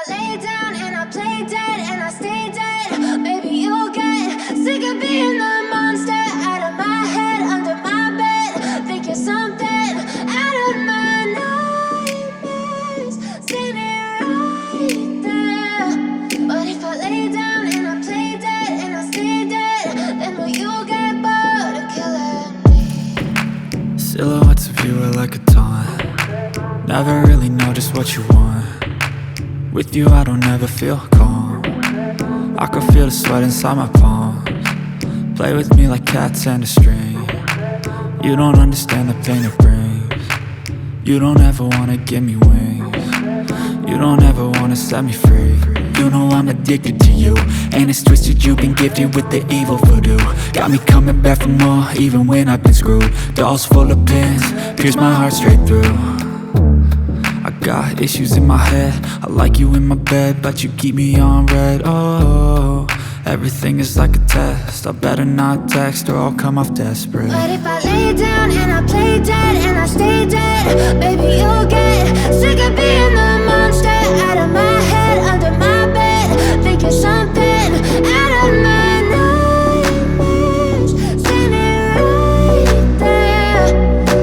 lay down and I play dead and I stay dead, maybe you'll get sick of being the monster out of my head, under my bed. Think you're something out of my nightmares, standing right there. But if I lay down and I play dead and I stay dead, then will you get bored of killing me? Silhouettes of you are like a taunt. Never really know just what you want. With you I don't ever feel calm. I can feel the sweat inside my palms. Play with me like cats and a string. You don't understand the pain it brings. You don't ever wanna give me wings. You don't ever wanna set me free. You know I'm addicted to you, and it's twisted, you've been gifted with the evil voodoo. Got me coming back for more, even when I've been screwed. Dolls full of pins, pierce my heart straight through. I got issues in my head, I like you in my bed, but you keep me on red. Oh, everything is like a test, I better not text or I'll come off desperate. But if I lay down and I play dead and I stay dead, baby you'll get sick of being the monster out of my head, under my bed. Think you're something out of my nightmares, standing right there.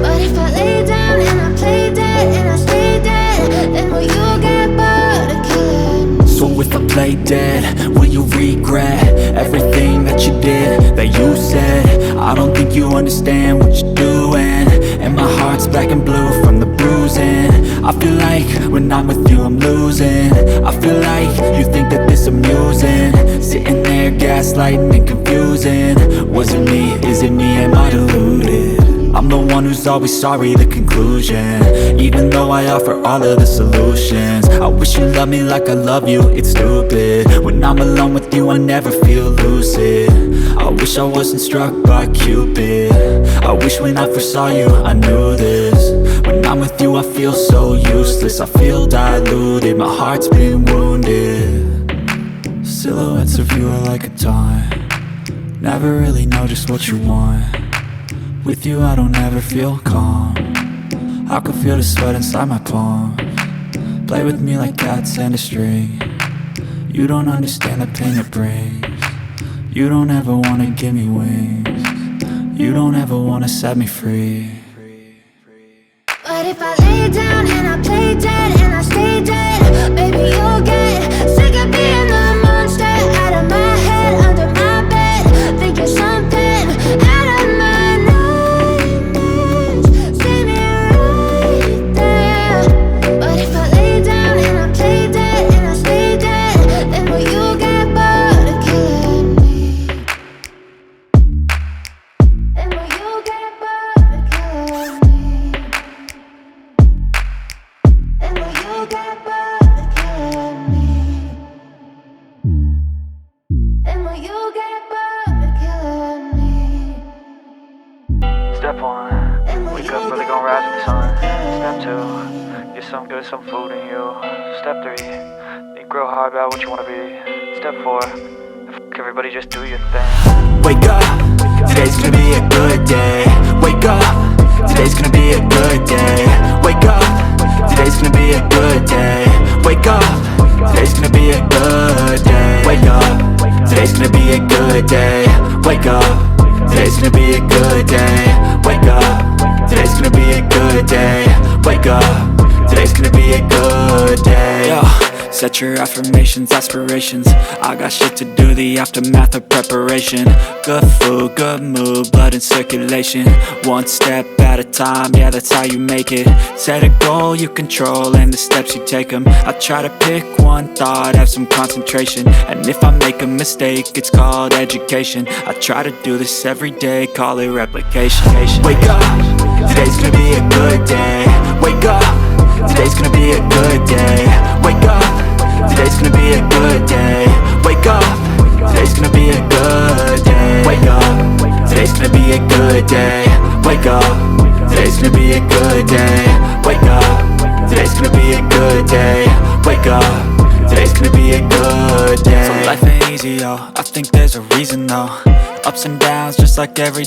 But if I lay down and I play dead and I stay dead, then will you get bored of killing me? So if I play dead, will you regret everything that you did, that you said? I don't think you understand what you're doing, and my heart's black and blue from the bruising. I feel like when I'm with you I'm losing. I feel like you think that this amusing, sitting there gaslighting and confusing. Was it me? Is it me? Am I deluded? I'm the one who's always sorry, the conclusion, even though I offer all of the solutions. I wish you loved me like I love you, it's stupid. When I'm alone with you I never feel lucid. I wish I wasn't struck by Cupid. I wish when I first saw you I knew this. When I'm with you I feel so useless, I feel diluted, my heart's been wounded. Silhouettes of you are like a taunt. Never really know just what you want. With you I don't ever feel calm. I can feel the sweat inside my palms. Play with me like cats and a string. You don't understand the pain it brings. You don't ever wanna give me wings. You don't ever wanna set me free. But if I lay down and I play dead and I stay dead, baby you'll get sick of being the monster out of my head, under my bed. Think you're something out of my nightmares, standing right there. But if I lay down and I play dead and I stay dead, then will you get bored of killing me? Then will you get bored of killing me? Then will you get bored of killing me? Then will you get bored of killing me? Step 1, wake up early, gon' rise with the sun. Step 2, get some good, some food in you. Step 3, think real hard about what you wanna be. Step 4, fuck everybody, just do your thing. Wake up, today's gonna be a good day. Wake up, today's gonna be a good day. Wake up, today's gonna be a good day. Wake up, today's gonna be a good day. Wake up, today's gonna be a good day. Wake up, today's gonna be a good day. Wake up, today's gonna be a good day. Wake up, today's gonna be a good day. Yo, set your affirmations, aspirations. I got shit to do, the aftermath of preparation. Good food, good mood, blood in circulation. One step at a time, yeah, that's how you make it. Set a goal you control and the steps you take them. I try to pick one thought, have some concentration. And if I make a mistake, it's called education. I try to do this every day, call it replication. Wake up, today's gonna be a good day. Wake up, today's gonna be a good day. Wake up, today's gonna be a good day. Wake up, today's gonna be a good day. Wake up, today's gonna be a good day. Wake up, today's gonna be a good day. Wake up, today's gonna be a good day. Wake up, today's gonna be a good day. So life ain't easy, yo, I think there's a reason though. Ups and downs just like every